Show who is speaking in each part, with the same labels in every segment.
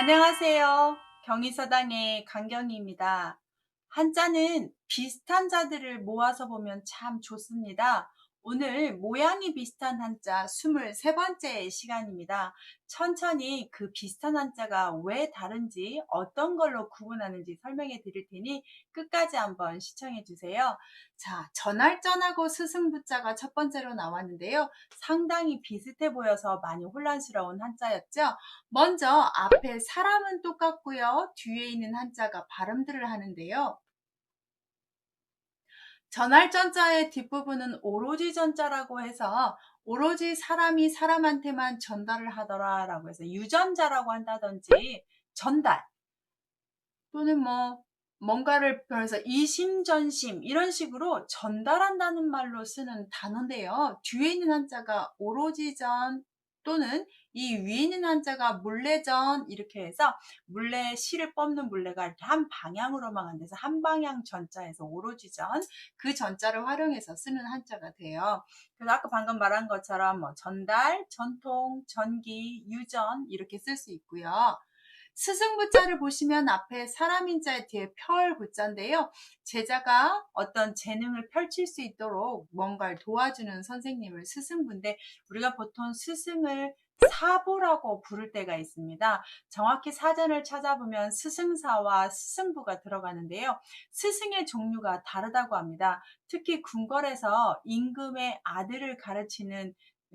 Speaker 1: 안녕하세요. 경희서당의 강경희입니다. 한자는 비슷한 자들을 모아서 보면 참 좋습니다. 오늘 모양이 비슷한 한자 23번째 시간입니다. 천천히 그 비슷한 한자가 왜 다른지 어떤 걸로 구분하는지 설명해 드릴 테니 끝까지 한번 시청해 주세요. 자, 전할전하고 스승부자가 첫 번째로 나왔는데요. 상당히 비슷해 보여서 많이 혼란스러운 한자였죠. 먼저 앞에 사람은 똑같고요. 뒤에 있는 한자가 발음들을 하는데요. 전할 전자의 뒷부분은 오로지 전자라고 해서 오로지 사람이 사람한테만 전달을 하더라 라고 해서 유전자라고 한다든지 전달 또는 뭔가를 그래서 이심전심 이런 식으로 전달한다는 말로 쓰는 단어인데요. 뒤에 있는 한자가 오로지전 또는 이 위에 있는 한자가 물레전 이렇게 해서 물레 실을 뽑는 물레가 이렇게 한 방향으로만 안 돼서 한 방향 전자에서 오로지전 그 전자를 활용해서 쓰는 한자가 돼요. 그래서 아까 방금 말한 것처럼 전달, 전통, 전기, 유전 이렇게 쓸 수 있고요. 스승부자를 보시면 앞에 사람인자의 뒤에 펼부자인데요. 제자가 어떤 재능을 펼칠 수 있도록 뭔가를 도와주는 선생님을 스승부인데 우리가 보통 스승을 사부라고 부를 때가 있습니다. 정확히 사전을 찾아보면 스승사와 스승부가 들어가는데요. 스승의 종류가 다르다고 합니다. 특히 궁궐에서 임금의 아들을 가르치는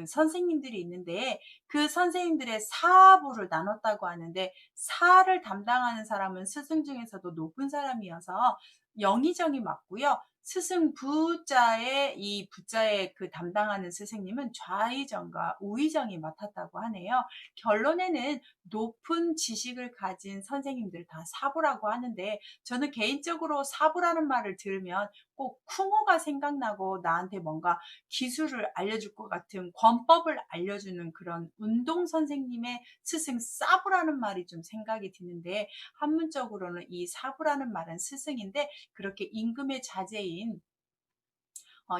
Speaker 1: 선생님들이 있는데 그 선생님들의 사부를 나눴다고 하는데 사를 담당하는 사람은 스승 중에서도 높은 사람이어서 영의정이 맞고요. 스승 부자의 이 부자의 그 담당하는 스승님은 좌의정과 우의정이 맡았다고 하네요. 결론에는 높은 지식을 가진 선생님들 다 사부라고 하는데 저는 개인적으로 사부라는 말을 들으면 꼭 쿵호가 생각나고 나한테 뭔가 기술을 알려줄 것 같은 권법을 알려주는 그런 운동 선생님의 스승 사부라는 말이 좀 생각이 드는데 한문적으로는 이 사부라는 말은 스승인데 그렇게 임금의 자제인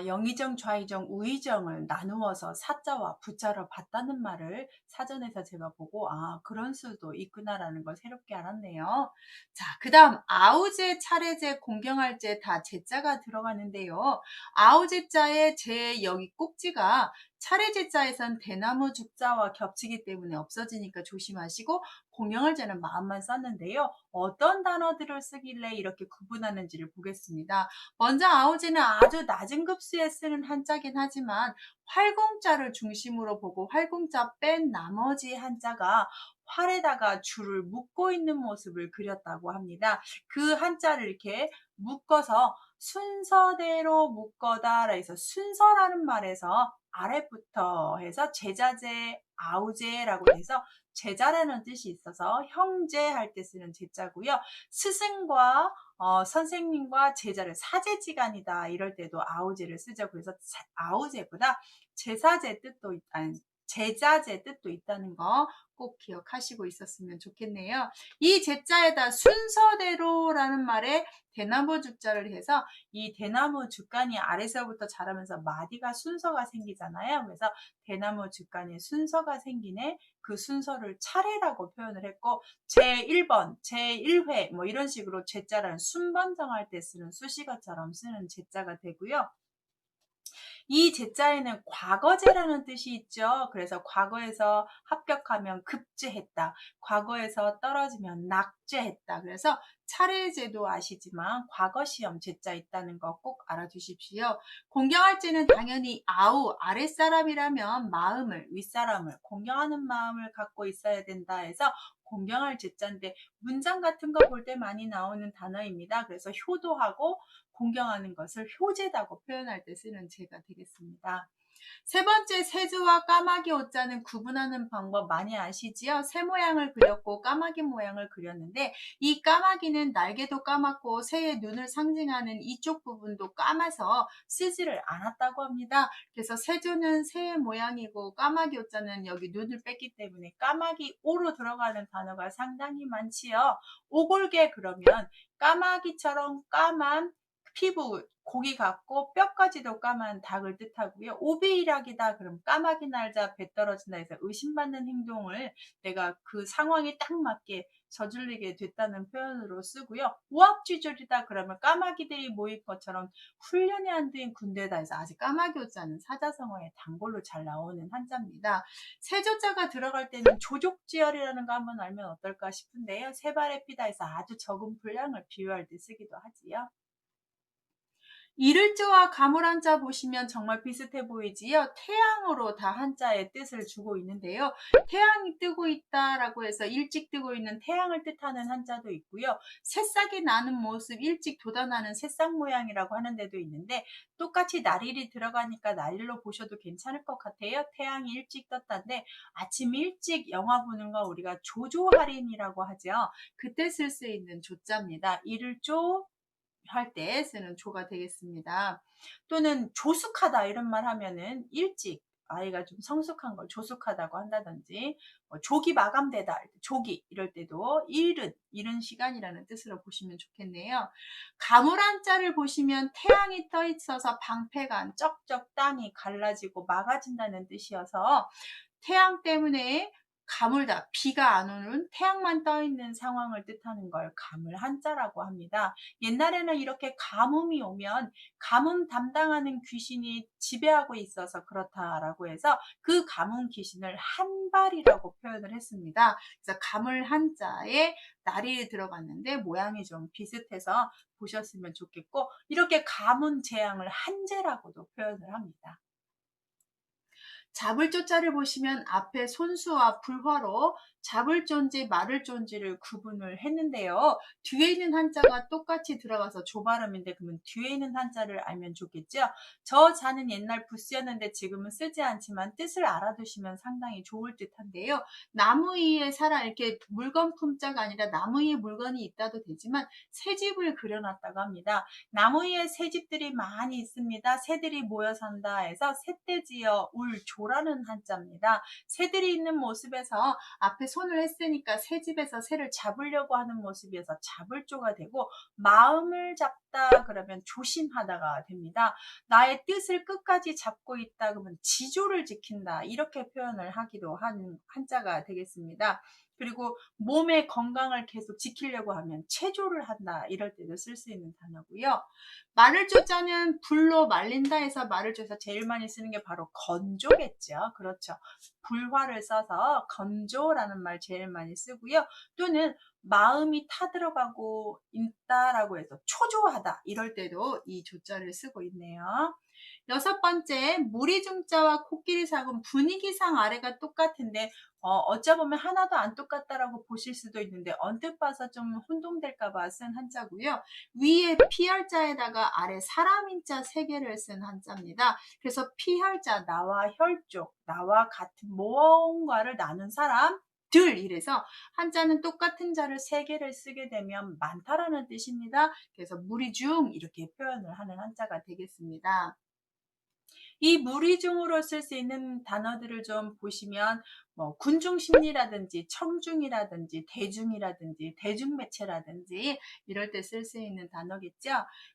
Speaker 1: 영의정, 좌의정, 우의정을 나누어서 사자와 부자로 봤다는 말을 사전에서 제가 보고 그런 수도 있구나라는 걸 새롭게 알았네요. 자, 그 다음 아우제, 차례제, 공경할제 다 제자가 들어가는데요. 아우제자의 제 여기 꼭지가 차례제자에선 대나무 죽자와 겹치기 때문에 없어지니까 조심하시고 공경할제는 마음만 썼는데요. 어떤 단어들을 쓰길래 이렇게 구분하는지를 보겠습니다. 먼저 아우지는 아주 낮은 급수에 쓰는 한자긴 하지만 활공자를 중심으로 보고 활공자 뺀 나머지 한자가 활에다가 줄을 묶고 있는 모습을 그렸다고 합니다. 그 한자를 이렇게 묶어서 순서대로 묶어다 해서 순서라는 말에서 아래부터 해서 제자제, 아우제라고 해서 제자라는 뜻이 있어서 형제 할 때 쓰는 제자고요. 스승과 선생님과 제자를 사제지간이다 이럴 때도 아우제를 쓰죠. 그래서 아우제보다 제사제 뜻도 아니 제자제 뜻도 있다는 거 꼭 기억하시고 있었으면 좋겠네요. 이 제자에다 순서대로라는 말에 대나무 죽자를 해서 이 대나무 죽간이 아래서부터 자라면서 마디가 순서가 생기잖아요. 그래서 대나무 죽간에 순서가 생기네. 그 순서를 차례라고 표현을 했고 제1번, 제1회 뭐 이런 식으로 제자라는 순번 정할 때 쓰는 수식어처럼 쓰는 제자가 되고요. 이 제자에는 과거제라는 뜻이 있죠. 그래서 과거에서 합격하면 급제했다. 과거에서 떨어지면 낙제했다. 그래서 차례제도 아시지만 과거 시험 제자 있다는 거 꼭 알아두십시오. 공경할제는 당연히 아랫사람이라면 마음을, 윗사람을, 공경하는 마음을 갖고 있어야 된다 해서 공경할 제자인데 문장 같은 거 볼 때 많이 나오는 단어입니다. 그래서 효도하고 공경하는 것을 효제다고 표현할 때 쓰는 제가 되겠습니다. 세 번째 새주와 까마귀 오자는 구분하는 방법 많이 아시지요? 새 모양을 그렸고 까마귀 모양을 그렸는데 이 까마귀는 날개도 까맣고 새의 눈을 상징하는 이쪽 부분도 까마서 쓰지를 않았다고 합니다. 그래서 새주는 새의 모양이고 까마귀 오자는 여기 눈을 뺐기 때문에 까마귀 오로 들어가는 단어가 상당히 많지요. 오골개 그러면 까마귀처럼 까만 피부, 고기 같고 뼈까지도 까만 닭을 뜻하고요. 오비일학이다 그럼 까마귀 날자 배 떨어진다 해서 의심받는 행동을 내가 그 상황에 딱 맞게 저질리게 됐다는 표현으로 쓰고요. 오합지졸이다 그러면 까마귀들이 모일 것처럼 훈련이 안 된 군대다 해서 아직 까마귀 오자는 사자성어의 단골로 잘 나오는 한자입니다. 세조자가 들어갈 때는 조족지열이라는 거 한번 알면 어떨까 싶은데요. 세 발의 피다 해서 아주 적은 분량을 비유할 때 쓰기도 하지요. 이를자와 가물 한자 보시면 정말 비슷해 보이지요. 태양으로 다 한자의 뜻을 주고 있는데요. 태양이 뜨고 있다라고 해서 일찍 뜨고 있는 태양을 뜻하는 한자도 있고요. 새싹이 나는 모습, 일찍 돋아나는 새싹 모양이라고 하는 데도 있는데 똑같이 날일이 들어가니까 날일로 보셔도 괜찮을 것 같아요. 태양이 일찍 떴다인데 아침 일찍 영화 보는 거 우리가 조조할인이라고 하죠. 그때 쓸 수 있는 조자입니다. 이를조 할 때 쓰는 조가 되겠습니다. 또는 조숙하다 이런 말 하면은 일찍 아이가 좀 성숙한 걸 조숙하다고 한다든지 조기 마감되다 조기 이럴 때도 이른 시간이라는 뜻으로 보시면 좋겠네요. 가물한 자를 보시면 태양이 떠 있어서 방패간 쩍쩍 땅이 갈라지고 막아진다는 뜻이어서 태양 때문에 가물다, 비가 안 오는 태양만 떠 있는 상황을 뜻하는 걸 가물 한자라고 합니다. 옛날에는 이렇게 가뭄이 오면 가뭄 담당하는 귀신이 지배하고 있어서 그렇다라고 해서 그 가뭄 귀신을 한발이라고 표현을 했습니다. 그래서 가물 한자에 날이 들어갔는데 모양이 좀 비슷해서 보셨으면 좋겠고 이렇게 가뭄 재앙을 한재라고도 표현을 합니다. 잡을 조자를 보시면 앞에 손수와 불화로 잡을 존지 말을 존지를 구분을 했는데요. 뒤에 있는 한자가 똑같이 들어가서 조발음인데 그러면 뒤에 있는 한자를 알면 좋겠죠. 저 자는 옛날 부스였는데 지금은 쓰지 않지만 뜻을 알아두시면 상당히 좋을 듯한데요. 나무 위에 살아 이렇게 물건 품자가 아니라 나무 위에 물건이 있다도 되지만 새집을 그려놨다고 합니다. 나무 위에 새집들이 많이 있습니다. 새들이 모여 산다 해서 새떼지어 울조라는 한자입니다. 새들이 있는 모습에서 앞에 손을 했으니까 새집에서 새를 잡으려고 하는 모습이어서 잡을조가 되고 마음을 잡다 그러면 조심하다가 됩니다. 나의 뜻을 끝까지 잡고 있다 그러면 지조를 지킨다 이렇게 표현을 하기도 하는 한자가 되겠습니다. 그리고 몸의 건강을 계속 지키려고 하면 체조를 한다 이럴 때도 쓸 수 있는 단어고요. 마를 조자는 불로 말린다 해서 마를 조에서 제일 많이 쓰는 게 바로 건조겠죠. 그렇죠. 불화를 써서 건조라는 말 제일 많이 쓰고요. 또는 마음이 타들어가고 있다라고 해서 초조하다 이럴 때도 이 조자를 쓰고 있네요. 여섯 번째, 무리중자와 코끼리삭은 분위기상 아래가 똑같은데 어쩌보면 하나도 안 똑같다라고 보실 수도 있는데 언뜻 봐서 좀 혼동될까봐 쓴 한자고요. 위에 피혈자에다가 아래 사람인자 세 개를 쓴 한자입니다. 그래서 피혈자, 나와 혈족, 나와 같은 무언가를 나눈 사람 들 이래서 한자는 똑같은 자를 세 개를 쓰게 되면 많다라는 뜻입니다. 그래서 무리중 이렇게 표현을 하는 한자가 되겠습니다. 이 무리중으로 쓸 수 있는 단어들을 좀 보시면 뭐 군중심리라든지 청중이라든지 대중이라든지 대중매체라든지 이럴 때 쓸 수 있는 단어겠죠.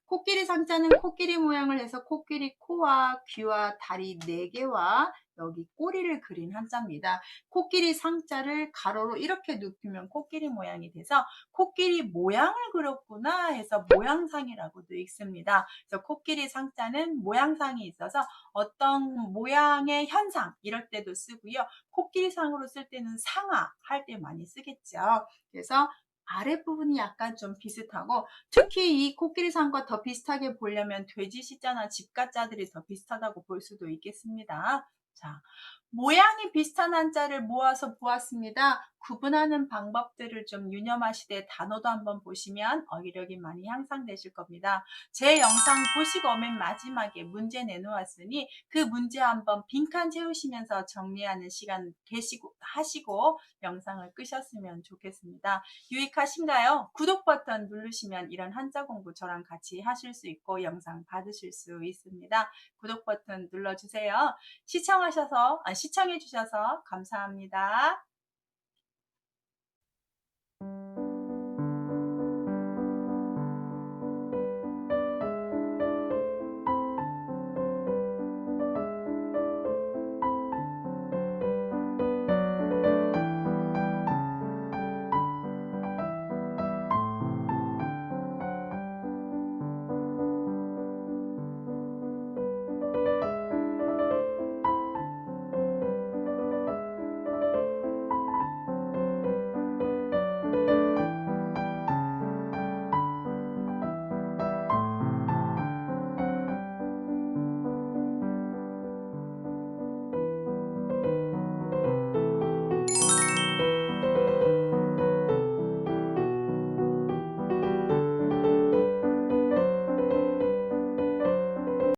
Speaker 1: 코끼리 상자는 코끼리 모양을 해서 코끼리 코와 귀와 다리 4개와 여기 꼬리를 그린 한자입니다. 코끼리 상자를 가로로 이렇게 눕히면 코끼리 모양이 돼서 코끼리 모양을 그렸구나 해서 모양상이라고도 읽습니다. 그래서 코끼리 상자는 모양상이 있어서 어떤 모양의 현상 이럴 때도 쓰고요. 코끼리상으로 쓸 때는 상하 할 때 많이 쓰겠죠. 그래서 아랫부분이 약간 좀 비슷하고 특히 이 코끼리상과 더 비슷하게 보려면 돼지 시자나 집가자들이 더 비슷하다고 볼 수도 있겠습니다. 자, 모양이 비슷한 한자를 모아서 보았습니다. 구분하는 방법들을 좀 유념하시되 단어도 한번 보시면 어휘력이 많이 향상되실 겁니다. 제 영상 보시고 맨 마지막에 문제 내놓았으니 그 문제 한번 빈칸 채우시면서 정리하는 시간 하시고 영상을 끄셨으면 좋겠습니다. 유익하신가요? 구독 버튼 누르시면 이런 한자 공부 저랑 같이 하실 수 있고 영상 받으실 수 있습니다. 구독 버튼 눌러주세요. 시청해 주셔서 감사합니다.